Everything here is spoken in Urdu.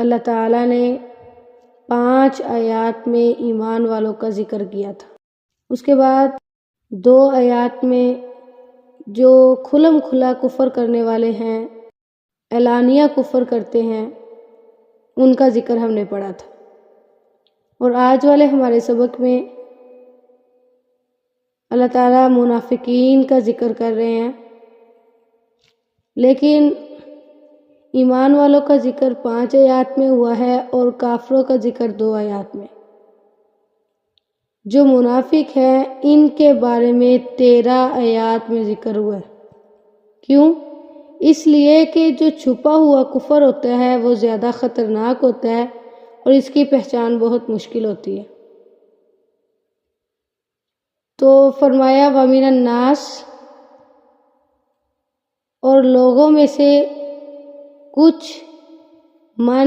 اللہ تعالیٰ نے 5 آیات میں ایمان والوں کا ذکر کیا تھا، اس کے بعد 2 آیات میں جو کھلم کھلا کفر کرنے والے ہیں، اعلانیہ کفر کرتے ہیں، ان کا ذکر ہم نے پڑھا تھا۔ اور آج والے ہمارے سبق میں اللہ تعالیٰ منافقین کا ذکر کر رہے ہیں، لیکن ایمان والوں کا ذکر 5 آیات میں ہوا ہے اور کافروں کا ذکر 2 آیات میں۔ جو منافق ہیں ان کے بارے میں 13 آیات میں ذکر ہوا ہے۔ کیوں؟ اس لیے کہ جو چھپا ہوا کفر ہوتا ہے وہ زیادہ خطرناک ہوتا ہے اور اس کی پہچان بہت مشکل ہوتی ہے۔ تو فرمایا وَمِنَ النَّاسِ، اور لوگوں میں سے کچھ من